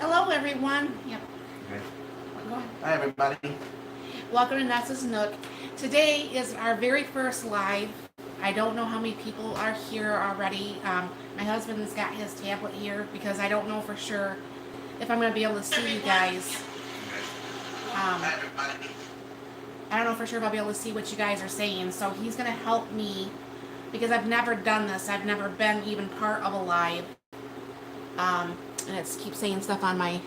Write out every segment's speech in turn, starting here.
Hello, everyone. Yep. Okay. Go ahead. Hi, everybody. Welcome to Nessa's Nook. Today is our very first live. I don't know how many people are here already. My husband's got his tablet here because I don't know for sure if I'm going to be able to see you guys. Hi, everybody. I don't know for sure if I'll be able to see what you guys are saying. So he's going to help me because I've never done this. I've never been even part of a live. And it keeps saying stuff on my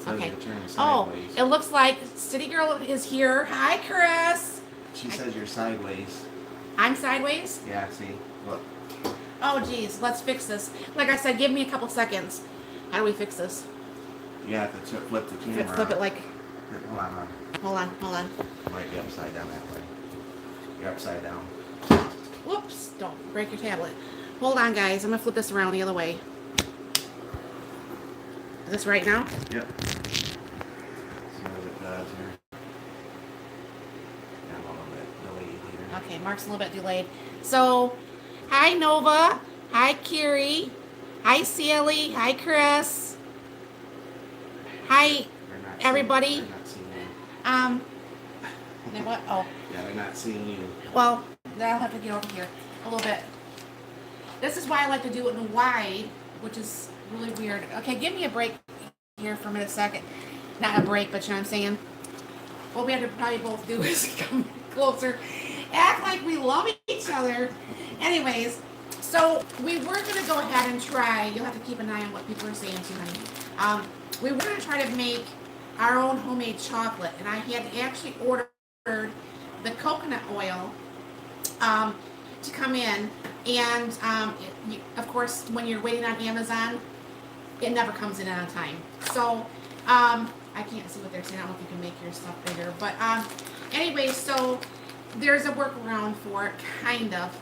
okay. Oh, it looks like City Girl is here. Hi, Chris. She says you're sideways. I'm sideways? Yeah, see? Look. Oh, geez. Let's fix this. Like I said, give me a couple seconds. How do we fix this? You have to flip the camera. Flip it like... Hold on. Hold on. You might be upside down that way. You're upside down. Whoops. Don't break your tablet. Hold on, guys. I'm going to flip this around the other way. Is this right now? Yep. See what it does here. Yeah, I'm a little bit delayed here. Okay, Mark's a little bit delayed. So, hi, Nova. Hi, Kiri. Hi, Sally. Hi, Chris. Hi, everybody. They're not seeing you. What? Oh. Yeah, they're not seeing you. Well, then I'll have to get over here a little bit. This is why I like to do it in wide, which is really weird. Okay, give me a break here for a minute, second. Not a break, but you know what I'm saying? What we have to probably both do is come closer. Act like we love each other. Anyways, so we were going to go ahead and try. You'll have to keep an eye on what people are saying too, honey. We were going to try to make our own homemade chocolate. And I had actually ordered the coconut oil to come in. And, of course, when you're waiting on Amazon, it never comes in on time. So, I can't see what they're saying. I don't know if you can make your stuff bigger. But, anyway, so there's a workaround for it, kind of,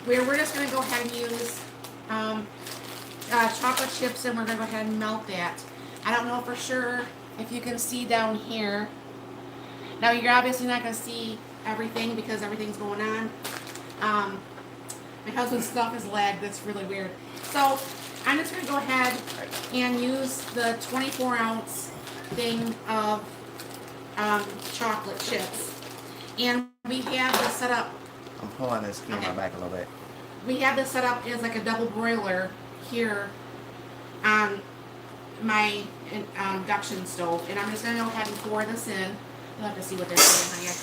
where we're just going to go ahead and use chocolate chips, and we're going to go ahead and melt that. I don't know for sure if you can see down here. Now, you're obviously not going to see everything because everything's going on. My husband's stuff is lagged. That's really weird. So I'm just going to go ahead and use the 24-ounce thing of chocolate chips. And we have this set up. I'm pulling this camera back a little bit. We have this set up as like a double broiler here on my induction stove. And I'm just going to go ahead and pour this in. You'll have to see what they're saying, honey. I can't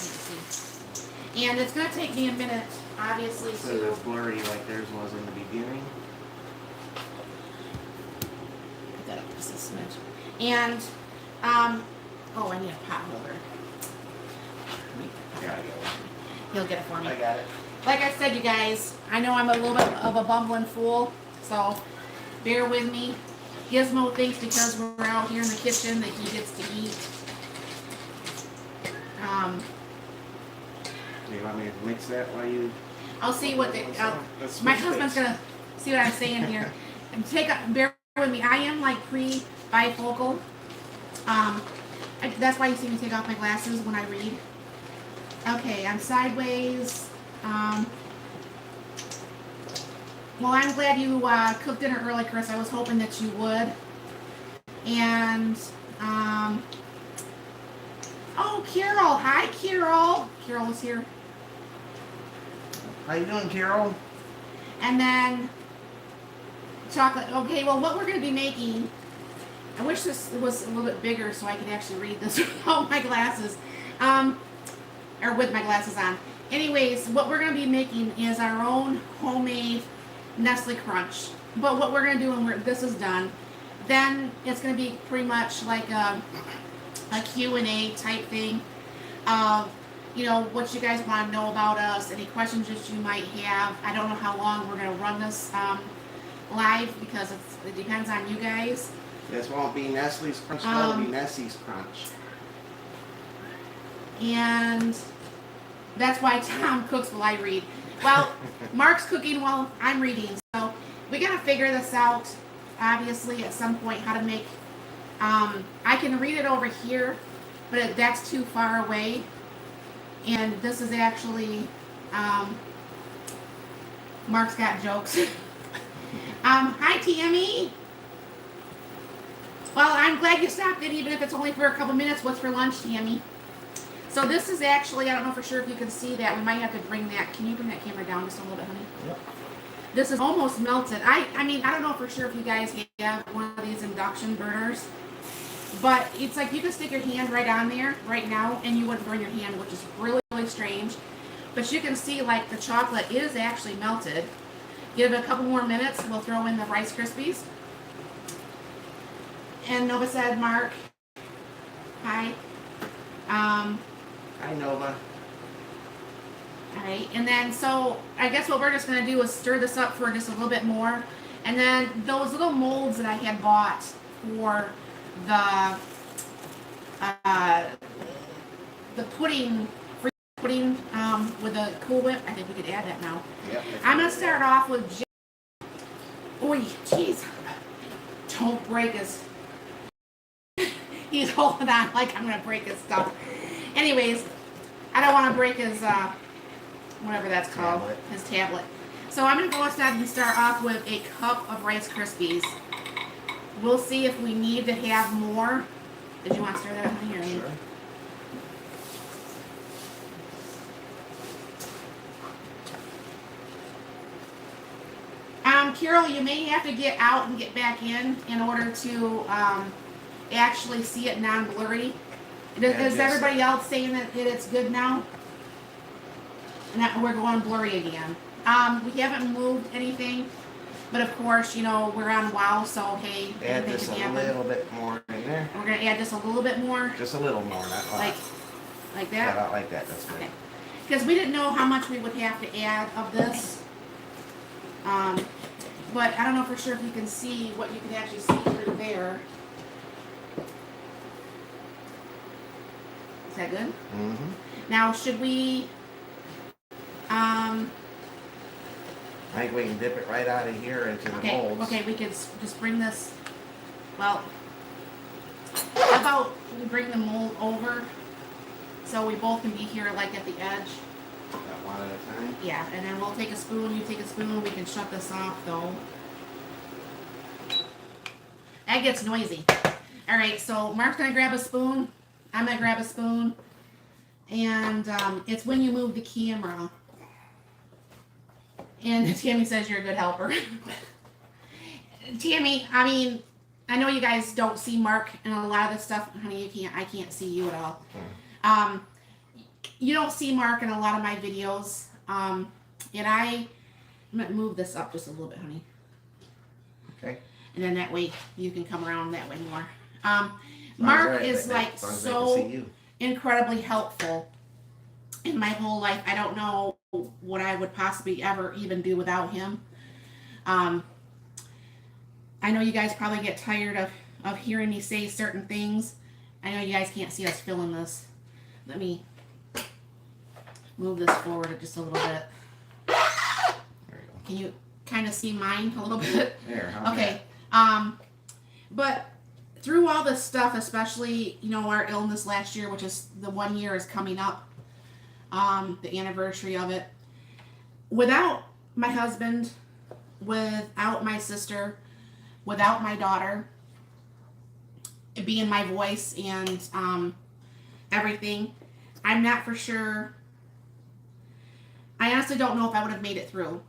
see. And it's going to take me a minute, obviously, so it's blurry like theirs was in the beginning. Put that up just a smidge. And, oh, I need a pot holder. I got it. He'll get it for me. I got it. Like I said, you guys, I know I'm a little bit of a bumbling fool, so bear with me. Gizmo thinks because we're out here in the kitchen that he gets to eat. Do you want me to mix that while you... I'll see what my husband's gonna see what I'm saying here. And bear with me. I am like pre-bifocal. That's why you see me take off my glasses when I read. Okay, I'm sideways. Well, I'm glad you cooked dinner early, Chris. I was hoping that you would. And oh, Carol. Hi, Carol. Carol is here. How you doing, Carol? And then chocolate. Okay, well, what we're going to be making, I wish this was a little bit bigger so I could actually read this without my glasses, or with my glasses on. Anyways, what we're going to be making is our own homemade Nestle Crunch. But what we're going to do when this is done, then it's going to be pretty much like a Q&A type thing of, you know, what you guys want to know about us, any questions that you might have. I don't know how long we're going to run this live because it depends on you guys. This won't be Nestle's Crunch, it'll be Nessie's Crunch. And that's why Tom cooks while I read. Well, Mark's cooking while I'm reading. So we got to figure this out, obviously, at some point, how to make... I can read it over here, but that's too far away. And this is actually, Mark's got jokes. Hi, Tammy. Well, I'm glad you stopped in, even if it's only for a couple minutes. What's for lunch, Tammy? So this is actually, I don't know for sure if you can see that. We might have to bring that. Can you bring that camera down just a little bit, honey? Yep. This is almost melted. I mean, I don't know for sure if you guys have one of these induction burners, but it's like you can stick your hand right on there right now, and you wouldn't burn your hand, which is really, really strange. But you can see like the chocolate is actually melted. Give it a couple more minutes. We'll throw in the Rice Krispies. And Nova said, Mark, hi. Hi, Nova. All right, and then so I guess what we're just gonna do is stir this up for just a little bit more, and then those little molds that I had bought for the pudding, free pudding with the Cool Whip. I think we could add that now. Yep. I'm gonna start off with. Oy, jeez! Don't break his. He's holding on like I'm gonna break his stuff. Anyways, I don't want to break his whatever that's called, his tablet. So I'm gonna go outside and start off with a cup of Rice Krispies. We'll see if we need to have more. Did you want to stir that up in here? Sure. Carol, you may have to get out and get back in order to actually see it non-blurry. Is everybody else saying that it's good now? And we're going blurry again. We haven't moved anything, but of course, you know, we're on WOW, so hey, Add just a little bit more in there. We're gonna add just a little bit more. Just a little more, not a lot. Like that? Yeah, about like that, that's good. Okay. Because we didn't know how much we would have to add of this. But I don't know for sure if you can see what you can actually see through there. Is that good? Mm-hmm. Now, should we, I think we can dip it right out of here into the molds. Okay, we can just bring this, well, how about we bring the mold over so we both can be here like at the edge? One at a time? Yeah, and then we'll take a spoon, you take a spoon, we can shut this off though. That gets noisy. Alright, so Mark's gonna grab a spoon, I'm gonna grab a spoon, and it's when you move the camera. And Tammy says you're a good helper. Tammy, I mean, I know you guys don't see Mark and a lot of this stuff. Honey, I can't see you at all. You don't see Mark in a lot of my videos. And I'm going to move this up just a little bit, honey. Okay. And then that way you can come around that way more. Mark is like so incredibly helpful in my whole life. I don't know what I would possibly ever even do without him. I know you guys probably get tired of hearing me say certain things. I know you guys can't see us filling this. Let me move this forward just a little bit. There you go. Can you kind of see mine a little bit? There. Okay. But through all this stuff, especially, you know, our illness last year, which is the 1 year is coming up, the anniversary of it, without my husband, without my sister, without my daughter, being my voice and everything, I'm not for sure. I honestly don't know if I would have made it through.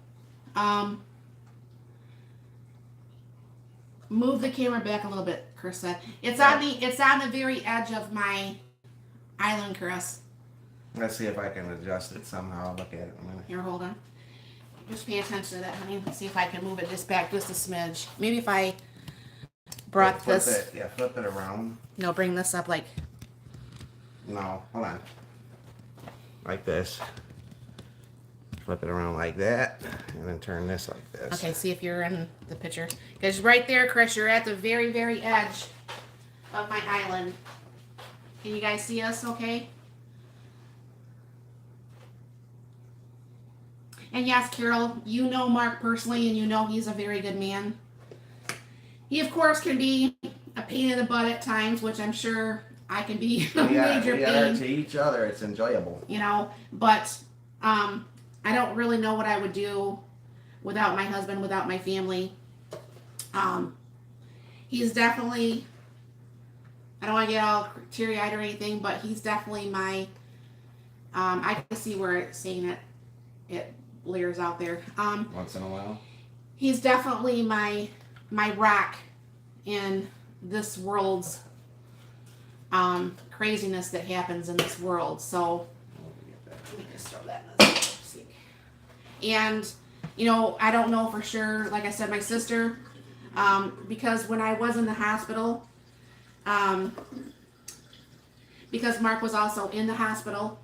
Move the camera back a little bit, Chris said. It's on the very edge of my island, Chris. Let's see if I can adjust it somehow. I'll look at it in a minute. Here, hold on. Just pay attention to that, honey. Let's see if I can move it just back just a smidge. Maybe if I brought this. Flip it around. No, bring this up like. No, hold on. Like this. Flip it around like that, and then turn this like this. Okay, see if you're in the picture. Because right there, Chris, you're at the very, very edge of my island. Can you guys see us okay? And yes, Carol, you know Mark personally, and you know he's a very good man. He, of course, can be a pain in the butt at times, which I'm sure I can be a major pain. We are to each other. It's enjoyable. You know, but I don't really know what I would do without my husband, without my family. He's definitely, I don't want to get all teary-eyed or anything, but he's definitely my, I can see where it's saying it layers out there. Once in a while. He's definitely my rock in this world's craziness that happens in this world. So let me just throw that in this. And you know, I don't know for sure. Like I said, my sister, because when I was in the hospital, because Mark was also in the hospital,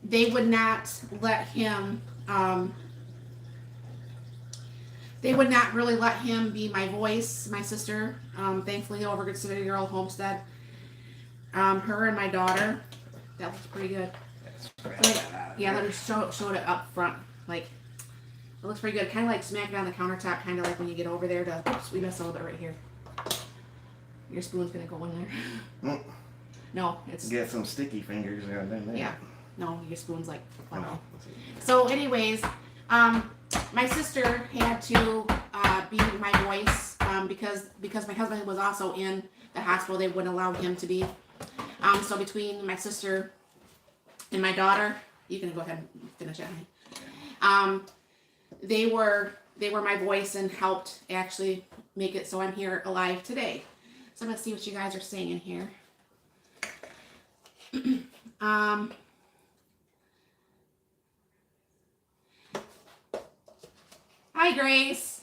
they would not let him. They would not really let him be my voice. My sister, thankfully, over Good City-Year-Old Homestead. Her and my daughter. That looks pretty good. Yeah, let me show it up front. Like, it looks pretty good. Kind of like smack it on the countertop. Kind of like when you get over there to. Oops, we missed a little bit right here. Your spoon's gonna go in there. No, it's. Get some sticky fingers in there. Yeah. No, your spoon's like. Wow. So, anyways, my sister had to be my voice because my husband was also in the hospital. They wouldn't allow him to be. So between my sister and my daughter, you can go ahead and finish it, honey. They were my voice and helped actually make it so I'm here alive today. So I'm gonna see what you guys are saying in here. Hi, Grace.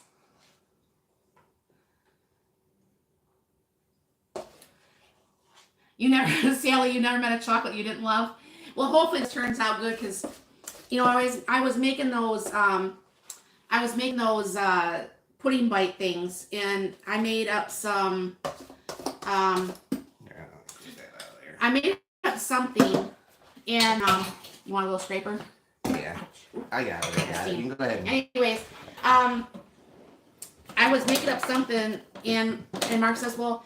You never, Sally, you never met a chocolate you didn't love? Well, hopefully this turns out good because, you know, I was making those, pudding bite things, and I made up some, I made up something, and, you want a little scraper? Yeah, I got it. You can go ahead. Anyways, I was making up something, and Mark says, well,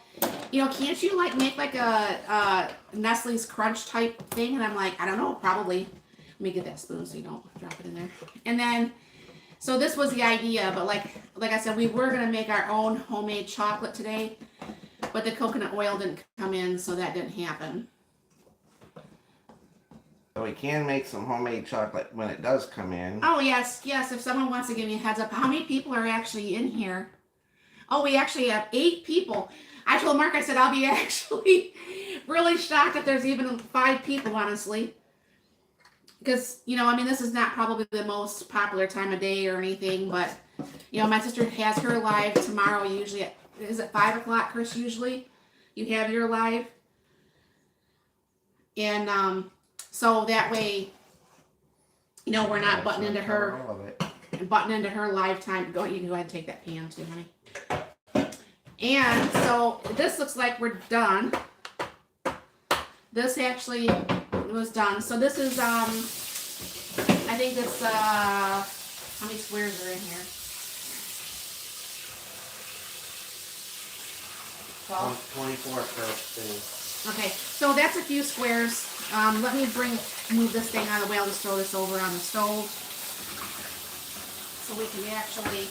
you know, can't you like make like a Nestle's Crunch type thing? And I'm like, I don't know, probably. Let me get that spoon so you don't drop it in there. And then, so this was the idea, but like I said, we were gonna make our own homemade chocolate today, but the coconut oil didn't come in, so that didn't happen. So we can make some homemade chocolate when it does come in. Oh, yes. If someone wants to give me a heads up, how many people are actually in here? Oh, we actually have 8 people. I told Mark, I said, I'll be actually really shocked if there's even 5 people, honestly. Because, you know, I mean, this is not probably the most popular time of day or anything, but, you know, my sister has her live tomorrow, usually is it 5 o'clock, Chris, usually? You have your live? And, so that way, you know, we're not butting into her live time. Go, you can go ahead and take that pan too, honey. And so this looks like we're done. This actually was done. So this is, I think it's, how many squares are in here? 12? 24 things. Okay, so that's a few squares. Let me move this thing out of the way. I'll just throw this over on the stove so we can actually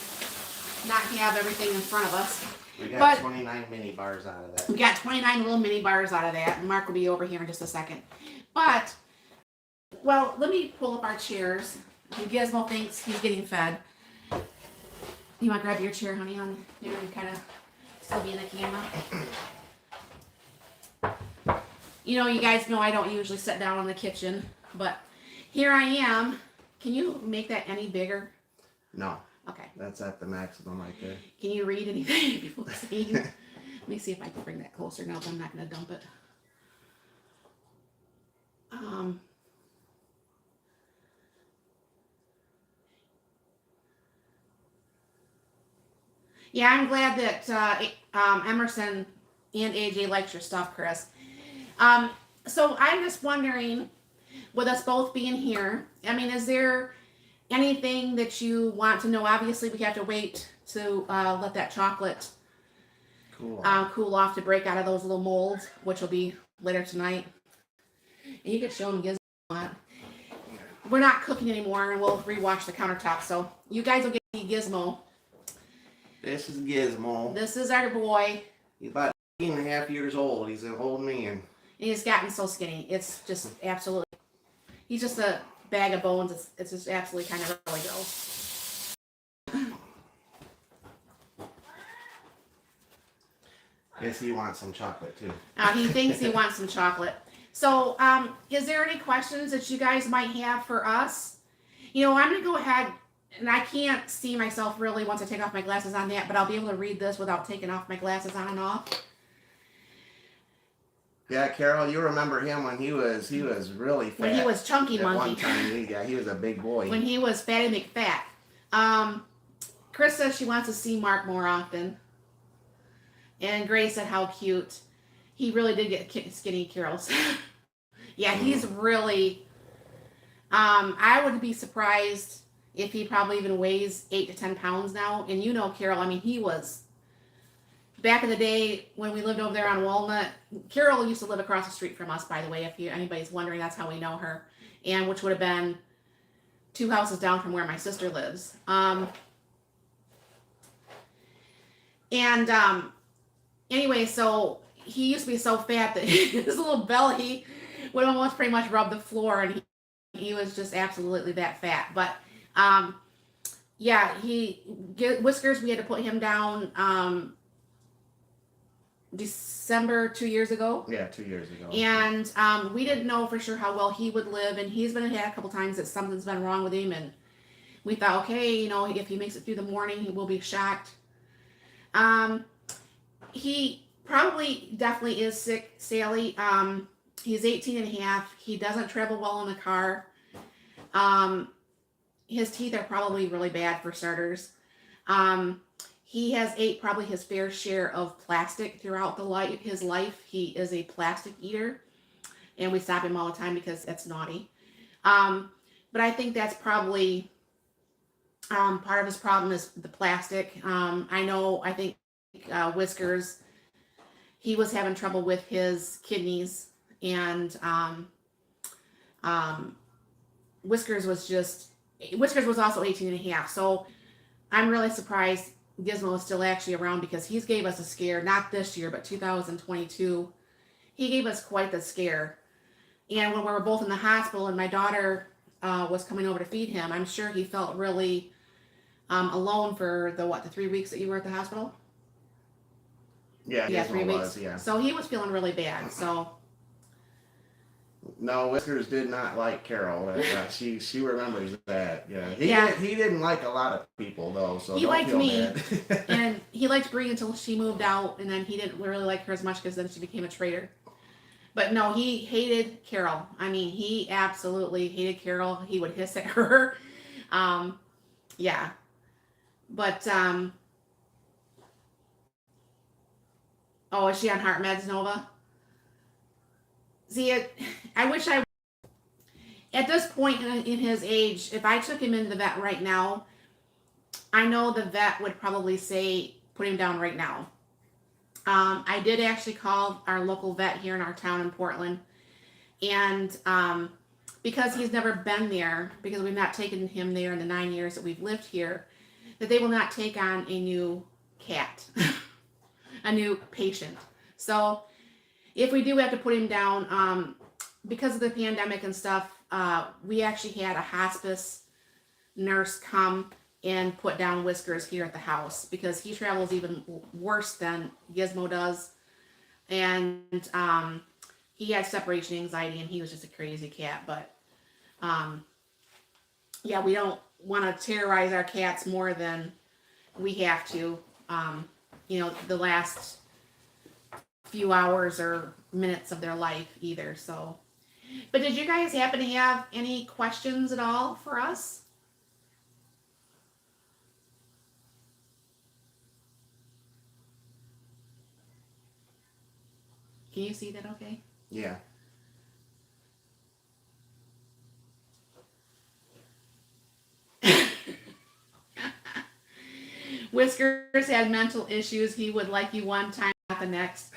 not have everything in front of us. We got 29 mini bars out of that. We got 29 little mini bars out of that. And Mark will be over here in just a second. But, well, let me pull up our chairs. Gizmo thinks he's getting fed. You want to grab your chair, honey, on there and kind of still be in the camera? You know, you guys know I don't usually sit down in the kitchen, but here I am. Can you make that any bigger? No. Okay. That's at the maximum right there. Can you read anything people saying? Let me see if I can bring that closer. No, I'm not going to dump it. Yeah, I'm glad that Emerson and AJ liked your stuff, Chris. So I'm just wondering, with us both being here, I mean, is there anything that you want to know? Obviously, we have to wait to let that chocolate cool off to break out of those little molds, which will be later tonight. And you could show them Gizmo. We're not cooking anymore, and we'll rewash the countertop. So you guys will get Gizmo. This is Gizmo. This is our boy. He's about 8.5 years old. He's an old man. And he's gotten so skinny. It's just absolutely. He's just a bag of bones. It's just absolutely kind of really gross. Guess he wants some chocolate too. He thinks he wants some chocolate. So, is there any questions that you guys might have for us? You know, I'm going to go ahead, and I can't see myself really once I take off my glasses on that, but I'll be able to read this without taking off my glasses on and off. Yeah, Carol, you remember him when he was really fat. When he was Chunky at Monkey. one time, he was a big boy. When he was Fatty McFat. Chris says she wants to see Mark more often. And Grace said how cute. He really did get skinny, Carol. Yeah, he's really... I would be surprised if he probably even weighs 8 to 10 pounds now. And you know, Carol, I mean, he was... Back in the day when we lived over there on Walnut, Carol used to live across the street from us, by the way, if anybody's wondering, that's how we know her. And which would have been 2 houses down from where my sister lives. Anyway, so he used to be so fat that his little belly would almost pretty much rub the floor, and he was just absolutely that fat. But yeah, Whiskers, we had to put him down December 2 years ago. Yeah, 2 years ago. And we didn't know for sure how well he would live, and he's been had a couple times that something's been wrong with him, and we thought, okay, you know, if he makes it through the morning, he will be shocked. He probably definitely is sick, Sally. He's 18 and a half. He doesn't travel well in the car. His teeth are probably really bad for starters. He has ate probably his fair share of plastic throughout his life. He is a plastic eater, and we stop him all the time because that's naughty. But I think that's probably part of his problem is the plastic. I think Whiskers, he was having trouble with his kidneys, and Whiskers was also 18 and a half. So I'm really surprised Gizmo is still actually around, because he's gave us a scare, not this year, but 2022. He gave us quite the scare. And when we were both in the hospital and my daughter was coming over to feed him, I'm sure he felt really alone for the 3 weeks that you were at the hospital? Yeah, 3 weeks. Was, yeah. So he was feeling really bad. So no, Whiskers did not like Carol. She remembers that. Yeah, he didn't like a lot of people though. So he don't liked feel me, bad. and he liked Bree until she moved out, and then he didn't really like her as much because then she became a traitor. But no, he hated Carol. I mean, he absolutely hated Carol. He would hiss at her. Yeah, but oh, is she on heart meds, Nova? See, I wish at this point in his age, if I took him into the vet right now, I know the vet would probably say, put him down right now. I did actually call our local vet here in our town in Portland, and because he's never been there, because we've not taken him there in the 9 years that we've lived here, that they will not take on a new cat, a new patient. So if we do have to put him down, because of the pandemic and stuff, we actually had a hospice nurse come and put down Whiskers here at the house, because he travels even worse than Gizmo does. And he had separation anxiety, and he was just a crazy cat. But yeah, we don't want to terrorize our cats more than we have to. You know, the last few hours or minutes of their life either. So, but did you guys happen to have any questions at all for us? Can you see that okay? Yeah. Whiskers had mental issues. He would like you one time, not the next.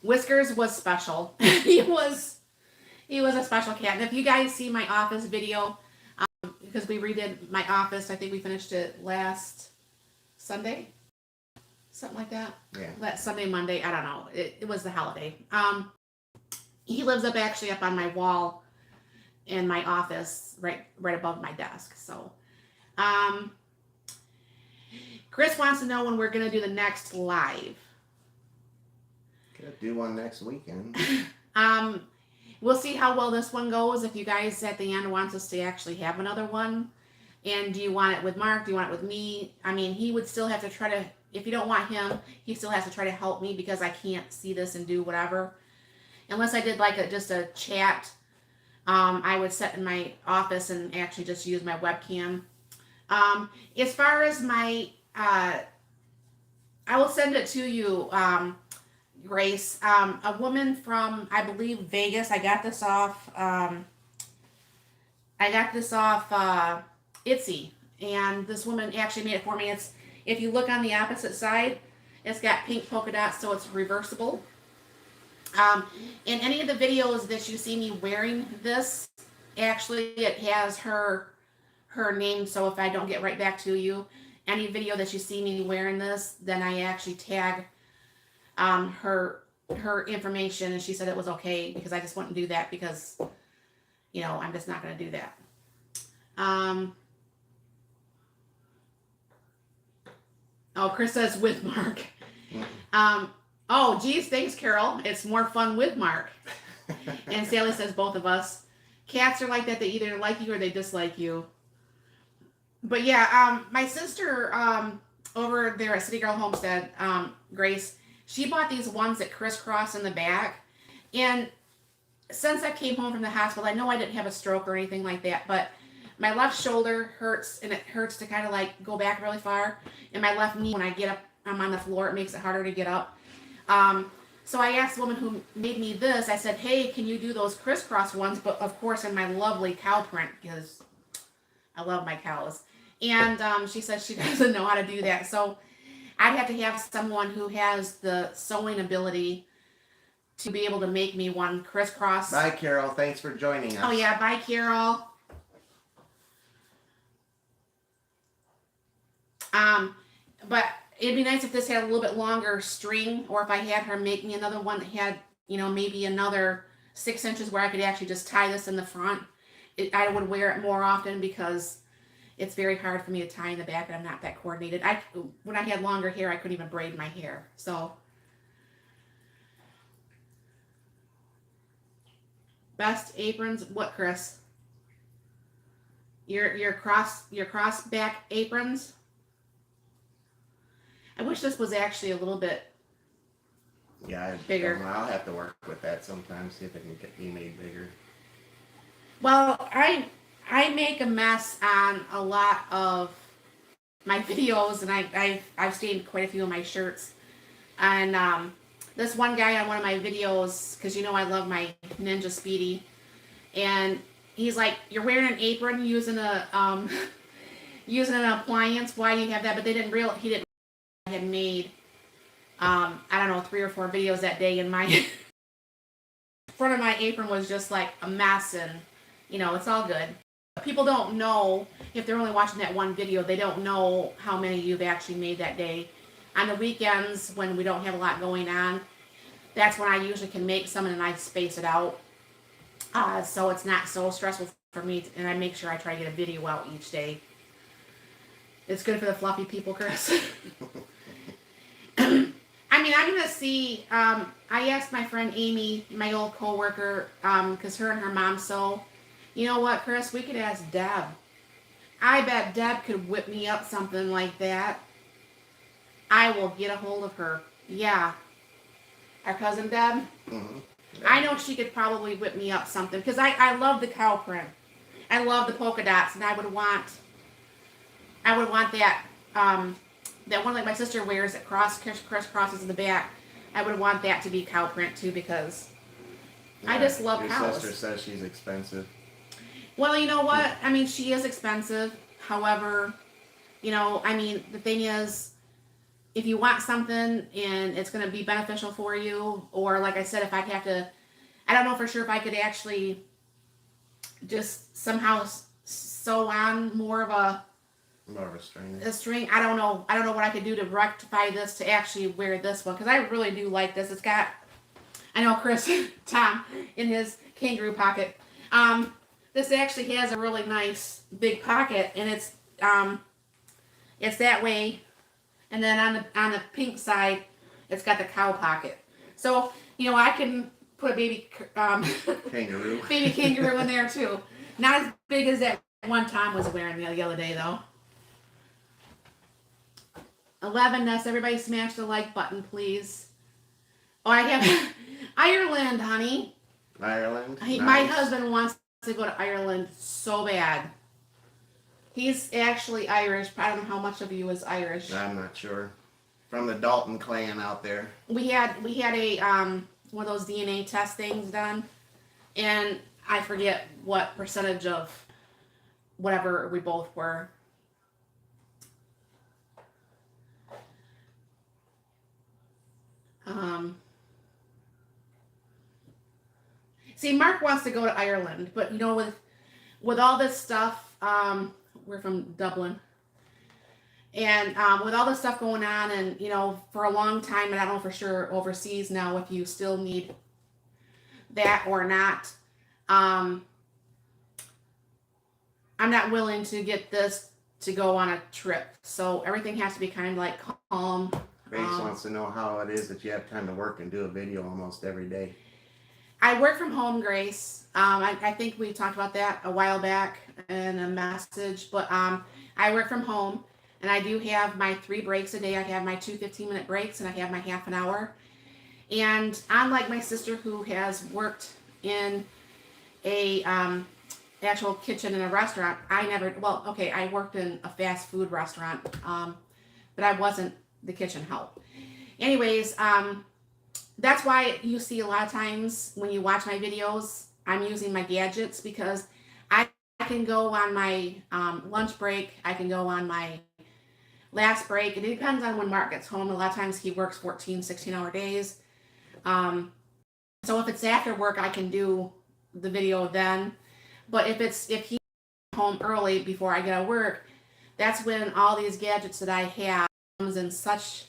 Whiskers was special. He was a special cat. And if you guys see my office video, because we redid my office. I think we finished it last Sunday, something like that. Yeah. Last Sunday, Monday, I don't know. It was the holiday. He lives actually up on my wall in my office, right above my desk. So, Chris wants to know when we're gonna do the next live. Could do one next weekend. We'll see how well this one goes. If you guys at the end wants us to actually have another one, and do you want it with Mark? Do you want it with me? I mean, he would still have to try to. If you don't want him, he still has to try to help me because I can't see this and do whatever. Unless I did like just a chat, I would sit in my office and actually just use my webcam. As far as my, I will send it to you, Grace. A woman from, I believe, Vegas. I got this off Etsy, and this woman actually made it for me. It's, if you look on the opposite side, it's got pink polka dots, so it's reversible. In any of the videos that you see me wearing this, actually it has her name, so if I don't get right back to you, any video that you see me wearing this, then I actually tag her information, and she said it was okay because I just wouldn't do that because, you know, I'm just not going to do that. Oh, Chris says with Mark. Oh, geez, thanks, Carol. It's more fun with Mark. And Sally says both of us. Cats are like that. They either like you or they dislike you. But yeah, my sister over there at City Girl Homestead, Grace, she bought these ones that crisscross in the back. And since I came home from the hospital, I know I didn't have a stroke or anything like that, but my left shoulder hurts, and it hurts to kind of like go back really far. And my left knee, when I get up, I'm on the floor, it makes it harder to get up. So I asked the woman who made me this, I said, hey, can you do those crisscross ones? But of course in my lovely cow print, because I love my cows. And she said she doesn't know how to do that. So I'd have to have someone who has the sewing ability to be able to make me one crisscross. Bye, Carol. Thanks for joining us. Oh yeah, bye, Carol. But it'd be nice if this had a little bit longer string, or if I had her make me another one that had, you know, maybe another 6 inches where I could actually just tie this in the front. I would wear it more often because it's very hard for me to tie in the back, and I'm not that coordinated. When I had longer hair, I couldn't even braid my hair. So, best aprons, what, Chris? Your cross back aprons? I wish this was actually a little bit bigger. I'll have to work with that sometimes, see if it can be made bigger. Well, I make a mess on a lot of my videos, and I've stained quite a few of my shirts. And this one guy on one of my videos, because you know I love my Ninja Speedy, and he's like, "You're wearing an apron using a using an appliance. Why do you have that?" But he didn't realize I had made I don't know, 3 or 4 videos that day, and my front of my apron was just like a mess, and you know, it's all good. People don't know, if they're only watching that one video, they don't know how many you've actually made that day. On the weekends when we don't have a lot going on, that's when I usually can make some, and I space it out, so it's not so stressful for me, and I make sure I try to get a video out each day. It's good for the fluffy people, Chris. I mean, I'm gonna see. I asked my friend Amy, my old coworker, because her and her mom sew. You know what, Chris? We could ask Deb. I bet Deb could whip me up something like that. I will get a hold of her. Yeah, our cousin Deb. Mm-hmm. Yeah. I know she could probably whip me up something, because I love the cow print. I love the polka dots, and I would want that. That one like my sister wears that crisscrosses in the back. I would want that to be cow print too, because I just love cows. Your sister says she's expensive. Well, you know what? I mean, she is expensive. However, you know, I mean, the thing is, if you want something and it's going to be beneficial for you, or like I said, if I'd have to, I don't know for sure if I could actually just somehow sew on more of a string. I don't know what I could do to rectify this to actually wear this one, because I really do like this. It's got, I know Chris, Tom, in his kangaroo pocket. This actually has a really nice big pocket, and it's that way. And then on the pink side, it's got the cow pocket. So, I can put a baby kangaroo baby kangaroo in there too. Not as big as that one Tom was wearing the other day though. 11, Ness, everybody smash the like button, please. Oh, I have Ireland, honey. Ireland. Nice. My husband wants to go to Ireland so bad. He's actually Irish. I don't know how much of you is Irish. I'm not sure. From the Dalton clan out there. We had a one of those DNA test things done, and I forget what percentage of whatever we both were. See, Mark wants to go to Ireland, but with all this stuff, we're from Dublin, and with all this stuff going on, and for a long time, and I don't know for sure overseas now if you still need that or not. I'm not willing to get this to go on a trip, so everything has to be kind of like calm. Grace wants to know how it is that you have time to work and do a video almost every day. I work from home, Grace. I think we talked about that a while back in a message, but I work from home, and I do have my 3 breaks a day. I have my 2 15-minute breaks, and I have my half an hour. And unlike my sister who has worked in a actual kitchen in a restaurant, I worked in a fast food restaurant, but I wasn't the kitchen help. Anyways, that's why you see a lot of times when you watch my videos, I'm using my gadgets, because I can go on my lunch break. I can go on my last break. It depends on when Mark gets home. A lot of times he works 14, 16-hour days. So if it's after work, I can do the video then. But if he's home early before I get out of work, that's when all these gadgets that I have comes in such.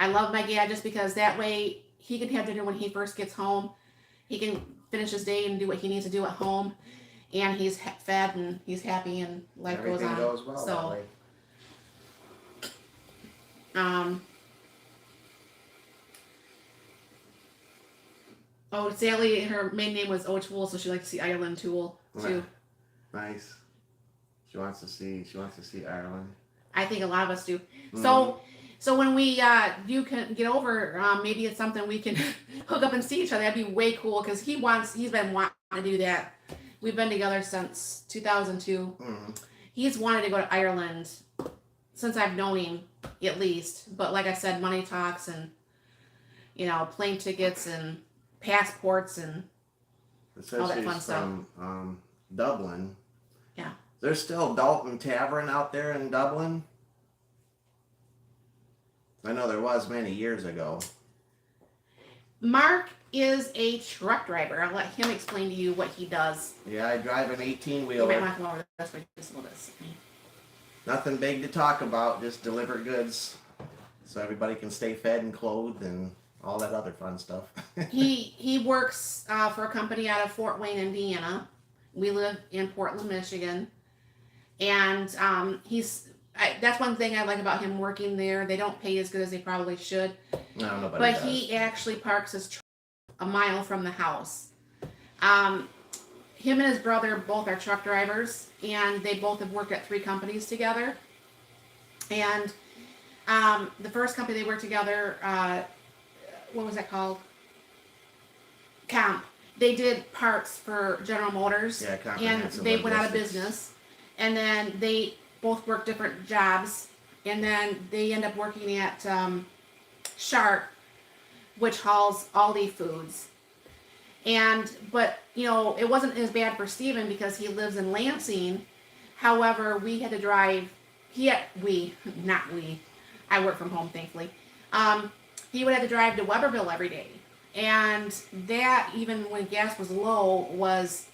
I love my gadgets because that way he can have dinner when he first gets home. He can finish his day and do what he needs to do at home, and he's fed and he's happy and life Everything goes on. Goes well so, that way. Oh, Sally, her main name was O'Toole, so she likes to see Ireland too. Nice. She wants to see Ireland. I think a lot of us do. So when we do get over, maybe it's something we can hook up and see each other. That'd be way cool, because he's been wanting to do that. We've been together since 2002. He's wanted to go to Ireland since I've known him, at least. But like I said, money talks, and plane tickets and passports and all that fun stuff. From Dublin. Yeah. There's still Dalton Tavern out there in Dublin. I know there was many years ago. Mark is a truck driver. I'll let him explain to you what he does. Yeah, I drive an 18-wheeler. You might want to come over this way just a little bit. Nothing big to talk about, just deliver goods so everybody can stay fed and clothed and all that other fun stuff. He works for a company out of Fort Wayne, Indiana. We live in Portland, Michigan. And that's one thing I like about him working there. They don't pay as good as they probably should. No, nobody But does. he actually parks his truck a mile from the house. Him and his brother both are truck drivers, and they both have worked at 3 companies together. And the first company they worked together, what was that called? Comp. They did parts for General Motors, and they went out of business. And then they both worked different jobs, and then they end up working at Sharp, which hauls Aldi foods. But it wasn't as bad for Steven because he lives in Lansing. However, we had to drive. Not we. I work from home, thankfully. He would have to drive to Weberville every day, and that, even when gas was low, was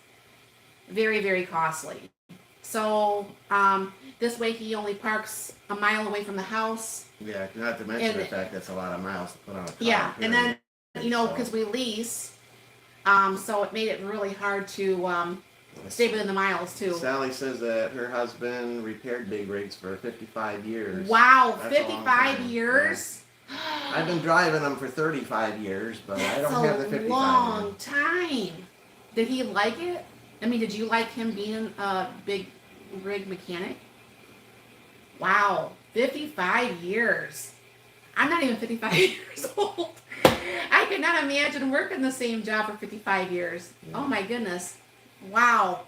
very, very costly. So this way he only parks a mile away from the house. Yeah, not to mention And- the fact that's a lot of miles to put on a car. Yeah, and then so- because we lease, so it made it really hard to stay within the miles too. Sally says that her husband repaired big rigs for 55 years. Wow, That's a long 55 time. years. I've been driving them for 35 years, but I don't That's have the a 55. long time. Did he like it? I mean, did you like him being a big rig mechanic? Wow, 55 years. I'm not even 55 years old. I could not imagine working the same job for 55 years. Yeah. Oh my goodness. Wow.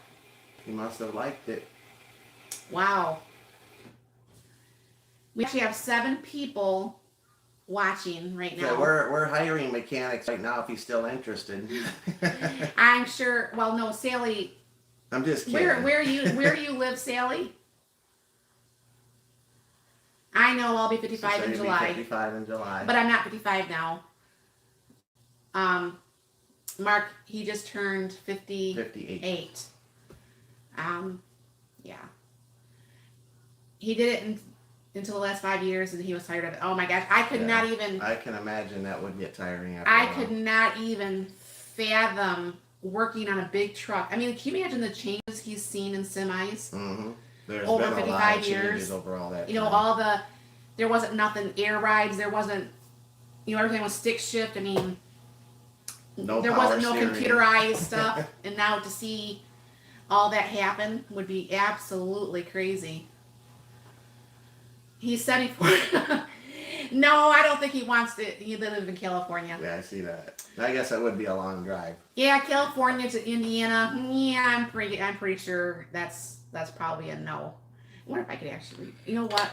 He must have liked it. Wow. We actually have 7 people watching right now. So we're hiring mechanics right now if he's still interested. I'm sure. Well, no, Sally. I'm just kidding. Where do you live, Sally? I know I'll be 55 So in you'd be July, 55 in July. but I'm not 55 now. Mark, he just turned 58. Yeah. He did it until the last 5 years, and he was tired of it. Oh my gosh, I could not even. I can imagine that would get tiring after I a while. could not even fathom working on a big truck. I mean, can you imagine the changes he's seen in semis? Mm-hmm. There's Over been a lot 55 of years. changes over all that You know, time. there wasn't nothing, air rides, there wasn't, everything was stick shift. I mean, No there power wasn't no steering. computerized stuff. And now to see all that happen would be absolutely crazy. He's 74. No, I don't think he wants to. He lives in California. Yeah, I see that. I guess that would be a long drive. Yeah, California to Indiana. Yeah, I'm pretty sure that's probably a no. I wonder if I could actually. You know what?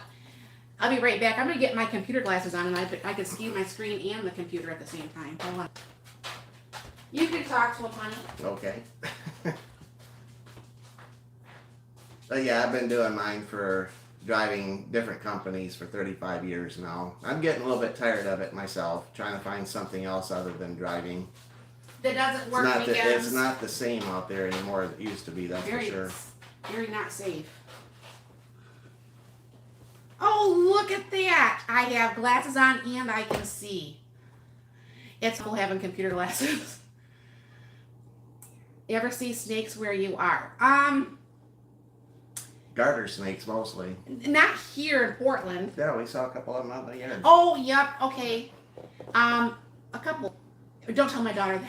I'll be right back. I'm gonna get my computer glasses on, and I could see my screen and the computer at the same time. Hold on. You can talk to him, honey. Okay. But yeah, I've been doing mine for driving different companies for 35 years now. I'm getting a little bit tired of it myself, trying to find something else other than driving. That doesn't work weekends. It's not the same out there anymore as it used to be, that's for sure. Very not safe. Oh, look at that! I have glasses on and I can see. It's cool having computer glasses. You ever see snakes where you are? Garter snakes mostly. Not here in Portland. Yeah, we saw a couple of them out in the yard. Oh, yep, okay. A couple. Don't tell my daughter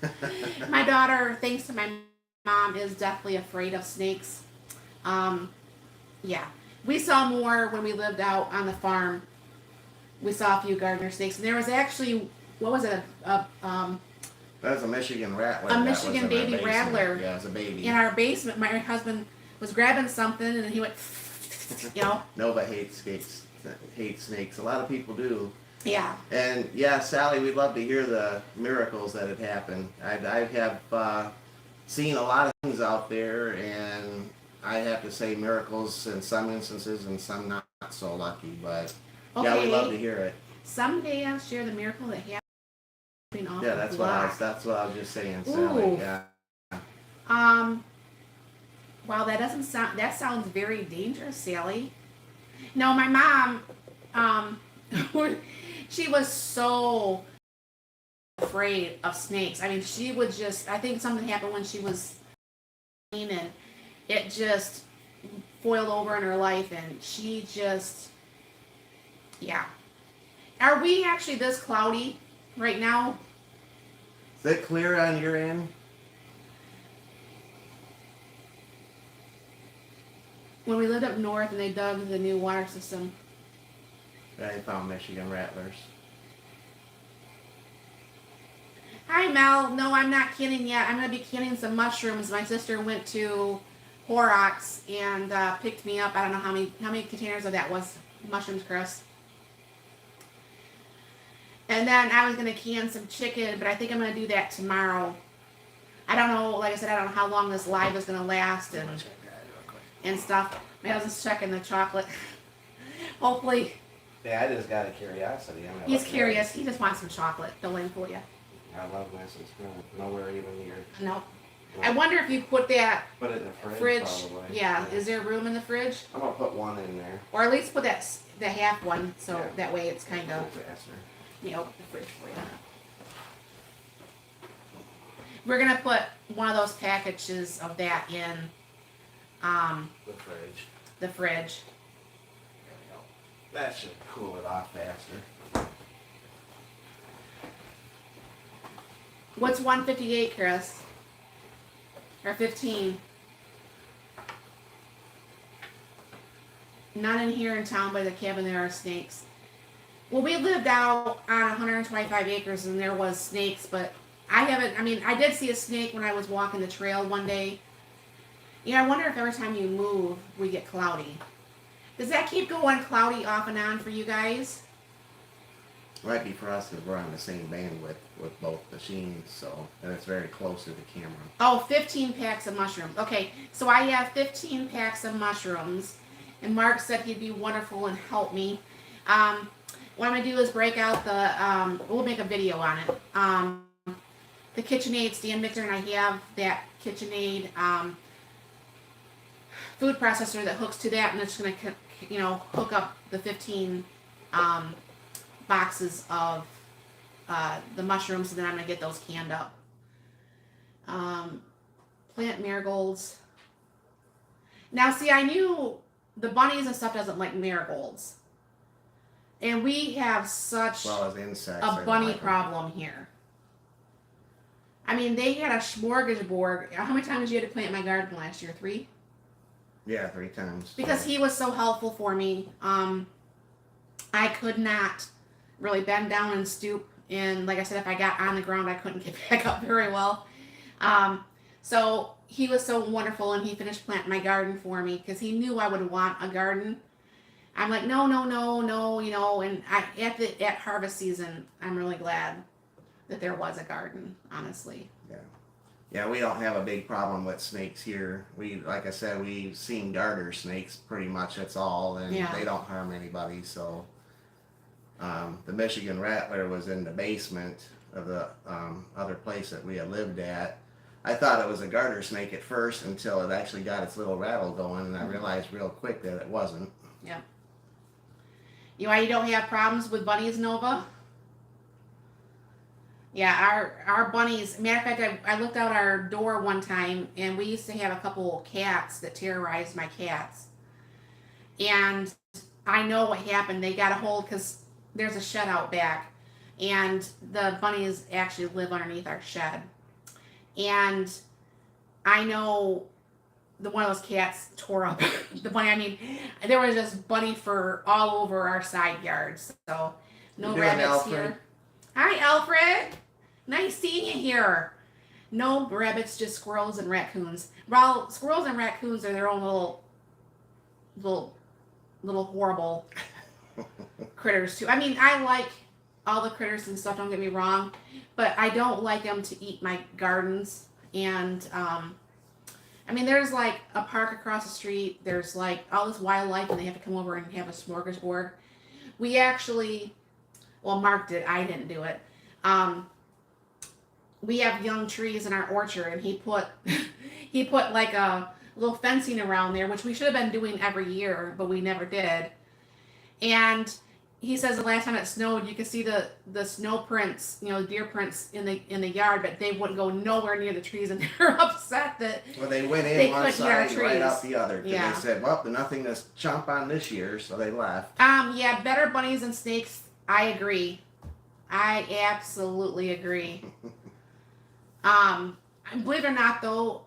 that. My daughter, thanks to my mom, is deathly afraid of snakes. Yeah. We saw more when we lived out on the farm. We saw a few gardener snakes. And there was actually, what was it? That was a Michigan rattler. A that Michigan was in our baby basement. rattler. Yeah, it was a baby. In our basement, my husband was grabbing something and he went, you know. Nova hates snakes. Hates snakes. A lot of people do. Yeah. And yeah, Sally, we'd love to hear the miracles that have happened. I have seen a lot of things out there, and I have to say miracles in some instances and some not so lucky. But yeah, we'd love to hear it. Someday I'll share the miracle that happened off Yeah, the that's block. what I was just saying, Sally. Ooh. Yeah. Wow, that sounds very dangerous, Sally. No, my mom, she was so afraid of snakes. I mean, she would just, I think something happened when she was and it just boiled over in her life, and she just, yeah. Are we actually this cloudy right now? Is it clear on your end? When we lived up north and they dug the new water system. I found Michigan rattlers. Hi, Mel. No, I'm not canning yet. I'm going to be canning some mushrooms. My sister went to Horrocks and picked me up. I don't know how many containers of that was. Mushrooms, Chris. And then I was going to can some chicken, but I think I'm going to do that tomorrow. I don't know. Like I said, I don't know how long this live is going to last and stuff. My husband's checking the chocolate. Hopefully. Yeah, I just got a curiosity. He's curious. He just wants some chocolate. Fill in for you. I love nice and small. Nowhere even near. No. I wonder if you put that Put it in the fridge. probably. Yeah. Is there room in the fridge? I'm gonna put one in there. Or at least put the half one, so Yeah. that way it's kind of, Faster. open the fridge for you. We're gonna put one of those packages of that in The fridge. the fridge. There we go. That should cool it off faster. What's 158, Chris? Or 15? Not in here in town by the cabin there are snakes. Well, we lived out on 125 acres and there was snakes, but I did see a snake when I was walking the trail one day. I wonder if every time you move, we get cloudy. Does that keep going cloudy off and on for you guys? Might be for us because we're on the same bandwidth with both machines, so, and it's very close to the camera. Oh, 15 packs of mushrooms. Okay, so I have 15 packs of mushrooms, and Mark said he'd be wonderful and help me. What I'm going to do is break out we'll make a video on it. The KitchenAid stand mixer, and I have that KitchenAid food processor that hooks to that, and it's going to, hook up the 15 boxes of the mushrooms, and then I'm going to get those canned up. Plant marigolds. Now, see, I knew the bunnies and stuff doesn't like marigolds. And we have such Well as insects. a bunny problem here. I mean, they had a smorgasbord. How many times you had to plant my garden last year? 3? Yeah, 3 times. Because he was so helpful for me. I could not really bend down and stoop. And like I said, if I got on the ground, I couldn't get back up very well. So he was so wonderful, and he finished planting my garden for me because he knew I would want a garden. I'm like, no, and at harvest season, I'm really glad that there was a garden, honestly. Yeah, we don't have a big problem with snakes here. Like I said, we've seen garter snakes pretty much, that's all, and Yeah. they don't harm anybody, so. The Michigan rattler was in the basement of the other place that we had lived at. I thought it was a garter snake at first until it actually got its little rattle going, and I realized real quick that it wasn't. Yeah. You know why you don't have problems with bunnies, Nova? Yeah, our bunnies. Matter of fact, I looked out our door one time, and we used to have a couple cats that terrorized my cats. And I know what happened. They got a hold because there's a shed out back, and the bunnies actually live underneath our shed. And I know one of those cats tore up the bunny. I mean, there was just bunny fur all over our side yards. So no You doing, rabbits Alfred? here. Hi, Alfred. Nice seeing you here. No rabbits, just squirrels and raccoons. Well, squirrels and raccoons are their own little horrible critters too. I mean, I like all the critters and stuff, don't get me wrong, but I don't like them to eat my gardens. And I mean, there's like a park across the street, there's like all this wildlife, and they have to come over and have a smorgasbord. We actually, well, Mark did, I didn't do it. We have young trees in our orchard, and he put like a little fencing around there, which we should have been doing every year, but we never did. And he says the last time it snowed, you could see the snow prints, deer prints in the yard, but they wouldn't go nowhere near the trees, and they're upset that. Well, they went in They one couldn't hear our side, right trees. out the other. 'Cause Yeah. They said, well, there's nothing to chomp on this year, so they left. Yeah, better bunnies and snakes. I agree. I absolutely agree. Believe it or not, though,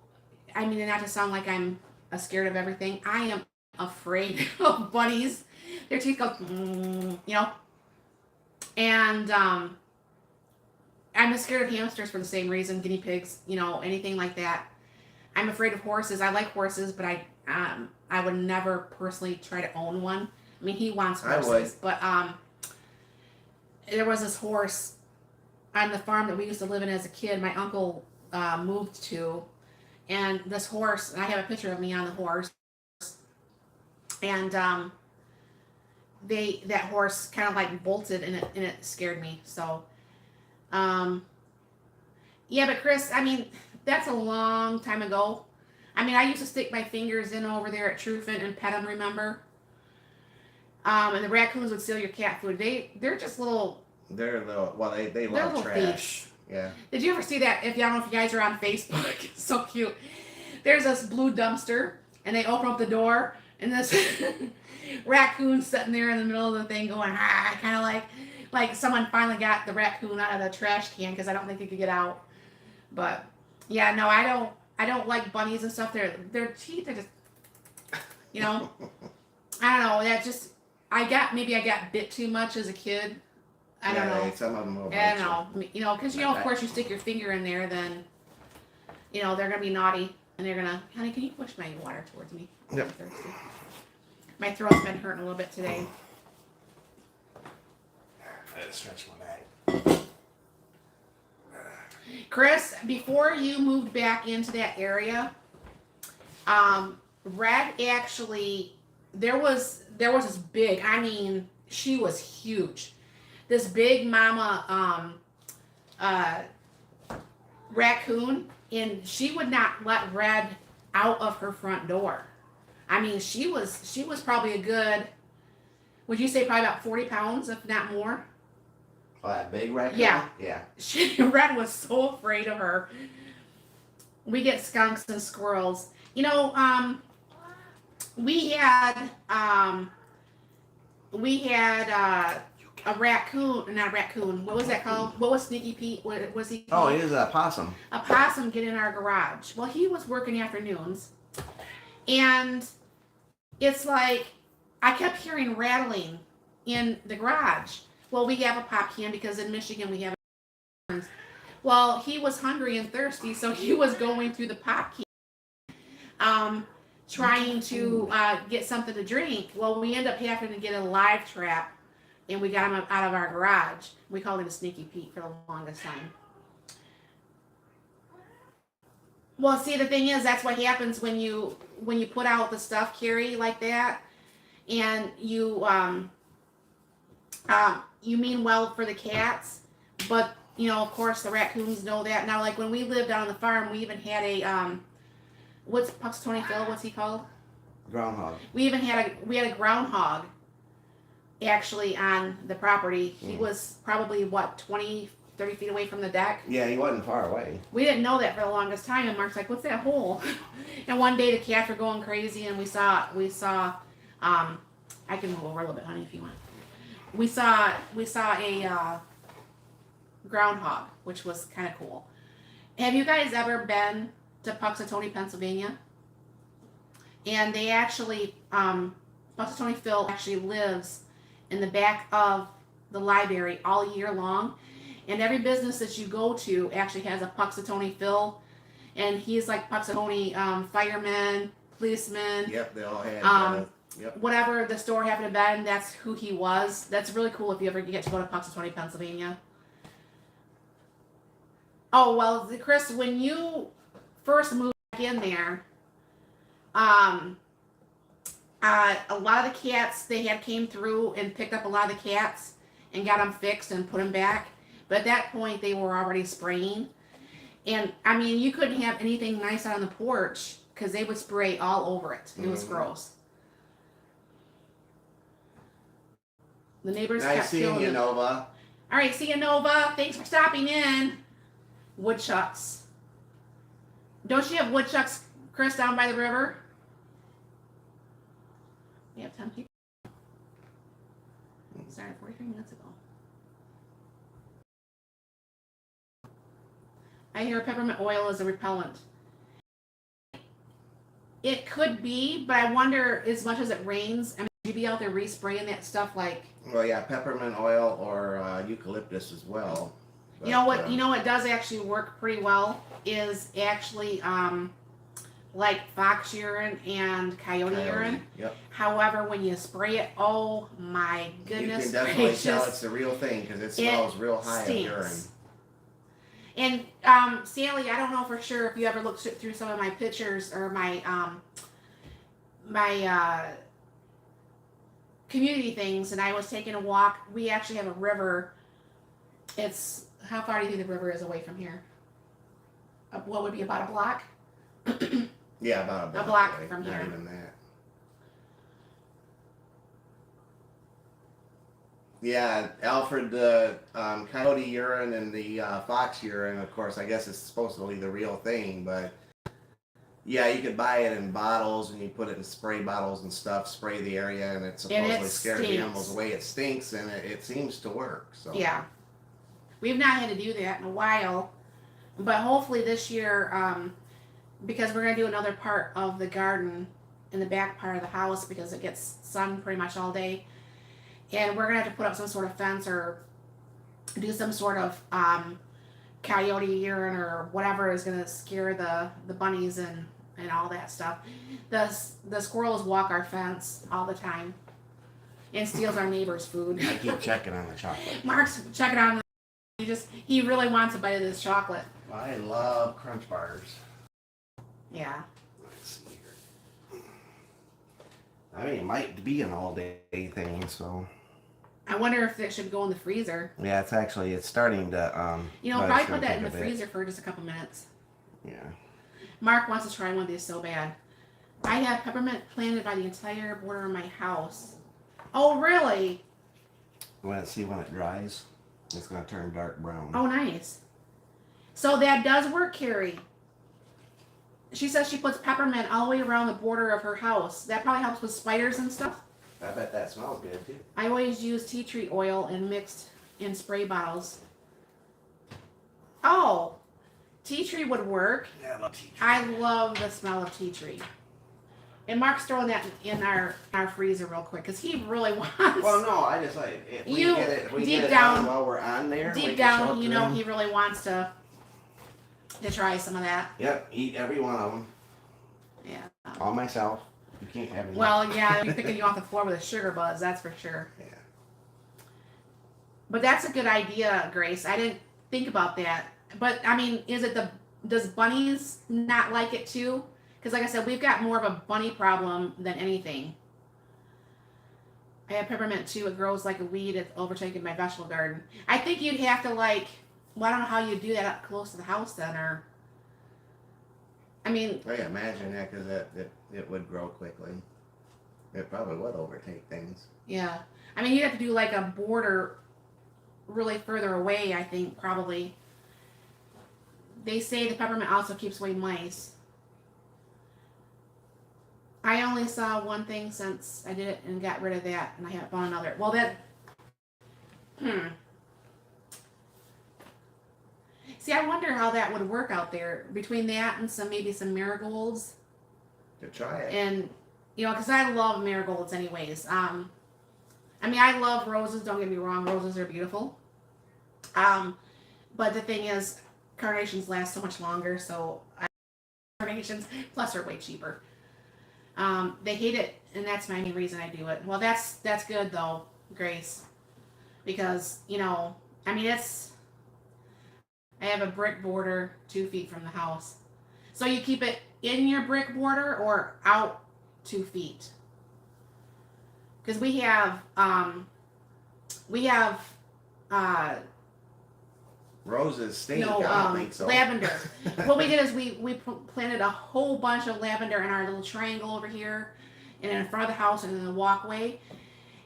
I mean, not to sound like I'm scared of everything, I am afraid of bunnies. Their teeth go, and I'm scared of hamsters for the same reason, guinea pigs, anything like that. I'm afraid of horses. I like horses, but I would never personally try to own one. I mean, he wants I horses, would. but there was this horse on the farm that we used to live in as a kid. My uncle moved to, and this horse, and I have a picture of me on the horse, and that horse kind of like bolted, and it scared me. So yeah, but Chris, I mean, that's a long time ago. I mean, I used to stick my fingers in over there at Trufant and pet them, remember? And the raccoons would steal your cat food. They're just little. They're little. Well, they They're love little trash. thieves. Yeah. Did you ever see that? If I don't know if you guys are on Facebook, it's so cute. There's this blue dumpster, and they open up the door, and this raccoon sitting there in the middle of the thing going, ah, kind of like someone finally got the raccoon out of the trash can because I don't think it could get out. But yeah, no, I don't like bunnies and stuff. Their teeth are just, you know, I don't know. That just maybe I got bit too much as a kid. I don't know. Some of them will I don't know. You know, because of course you stick your finger in there, then they're gonna be naughty and they're gonna. Honey, can you push my water towards me? Yep. I'm thirsty. My throat's been hurting a little bit today. I had to stretch my neck. Chris, before you moved back into that area, Red actually there was this big. I mean, she was huge. This big mama raccoon, and she would not let Red out of her front door. I mean, she was probably a good, would you say probably about 40 pounds, if not more? Oh, that big raccoon? Yeah. Yeah. Red was so afraid of her. We get skunks and squirrels. You know, we had a raccoon, not a raccoon. What was that called? What was Sneaky Pete? What was he Oh, called? he was a possum. A possum get in our garage. Well, he was working afternoons, and it's like I kept hearing rattling in the garage. Well, we have a pop can because in Michigan we have. Well, he was hungry and thirsty, so he was going through the pop can, trying to get something to drink. Well, we end up having to get a live trap, and we got him out of our garage. We called him a Sneaky Pete for the longest time. Well, see, the thing is, that's what happens when you put out the stuff, Carrie, like that, and you mean well for the cats, but of course the raccoons know that. Now, like when we lived out on the farm, we even had a what's Puxatawny Phil? What's he called? Groundhog. We even had a groundhog actually on the property. He was probably 20, 30 feet away from the deck. Yeah, he wasn't far away. We didn't know that for the longest time, and Mark's like, "What's that hole?" And one day the cats were going crazy, and we saw. I can move over a little bit, honey, if you want. We saw a groundhog, which was kind of cool. Have you guys ever been to Puxatawny, Pennsylvania? And they actually, Puxatawny Phil actually lives in the back of the library all year long. And every business that you go to actually has a Puxatawny Phil. And he's like Puxatawny fireman, policeman. Yep, they all had. Yep. Whatever the store happened to be, that's who he was. That's really cool if you ever get to go to Puxatawny, Pennsylvania. Oh, well, Chris, when you first moved back in there, a lot of the cats they had came through and picked up a lot of the cats and got them fixed and put them back. But at that point, they were already spraying. And, I mean, you couldn't have anything nice out on the porch because they would spray all over it. It was gross. The neighbors kept Nice seeing you, Nova. All right, see you, Nova. Thanks for stopping in. Woodchucks. Don't you have woodchucks, Chris, down by the river? We have 10 people. Started 43 minutes ago. I hear peppermint oil is a repellent. It could be, but I wonder, as much as it rains, I mean, would you be out there respraying that stuff like? Well, yeah, peppermint oil or eucalyptus as well. But, you know what does actually work pretty well is actually like fox urine and coyote urine. Yep. However, when you spray it, oh my goodness you can definitely gracious, tell it's the real thing because it smells real high of urine. And Sally, I don't know for sure if you ever looked through some of my pictures or my community things, and I was taking a walk. We actually have a river. It's, how far do you think the river is away from here? what would be about a block. Yeah, about A block away. from Not here. even that. Yeah, Alfred, the coyote urine and the fox urine, of course, I guess it's supposedly the real thing, but yeah, you could buy it in bottles and you put it in spray bottles and stuff, spray the area, and it supposedly scares the stinks. animals away. It stinks and it seems to work. So Yeah, we've not had to do that in a while, but hopefully this year, because we're gonna do another part of the garden in the back part of the house because it gets sun pretty much all day, and we're gonna have to put up some sort of fence or do some sort of coyote urine or whatever is gonna scare the bunnies and all that stuff. The squirrels walk our fence all the time and steals our neighbor's food. I keep checking on the chocolate. Mark's checking on. He really wants a bite of this chocolate. I love Crunch Bars. Yeah. Let's see here. I mean, it might be an all-day thing, so. I wonder if it should go in the freezer. Yeah, it's starting to You know, but probably it's gonna put that in take the a bit. freezer for just a couple minutes. Yeah. Mark wants to try one of these so bad. I have peppermint planted by the entire border of my house. Oh, really? Let's see when it dries. It's gonna turn dark brown. Oh, nice. So that does work, Carrie. She says she puts peppermint all the way around the border of her house. That probably helps with spiders and stuff. I bet that smells good too. I always use tea tree oil and mixed in spray bottles. Oh, tea tree would work. Yeah, I love tea tree. I love the smell of tea tree. And Mark's throwing that in our freezer real quick because he really wants. Well, no, I just like if we You- get it, if we deep get it down- on while we're on there. we Deep can show down, it you to know, them. he really wants to try some of that. Yep, eat every one of them. Yeah. All myself. You can't have any. Well, yeah, I'll be picking you off the floor with a sugar buzz, that's for sure. Yeah. But that's a good idea, Grace. I didn't think about that. But I mean, does bunnies not like it too? Because like I said, we've got more of a bunny problem than anything. I have peppermint too. It grows like a weed. It's overtaken my vegetable garden. I think you'd have to well, I don't know how you'd do that up close to the house then, or. I mean. Oh yeah, imagine that because it would grow quickly. It probably would overtake things. Yeah. I mean, you'd have to do like a border really further away, I think, probably. They say the peppermint also keeps away mice. I only saw one thing since I did it and got rid of that, and I haven't found another. Well, See, I wonder how that would work out there between that and maybe some marigolds. To try it. And, you know, because I love marigolds anyways. I mean, I love roses, don't get me wrong. Roses are beautiful. But the thing is, carnations last so much longer, so carnations, plus they're way cheaper. They hate it, and that's my main reason I do it. Well, that's good, though, Grace. Because, you know, I mean, I have a brick border 2 feet from the house. So you keep it in your brick border or out 2 feet? Because we have Roses stink. no, I don't think so. lavender. What we did is we planted a whole bunch of lavender in our little triangle over here, and in front of the house and in the walkway.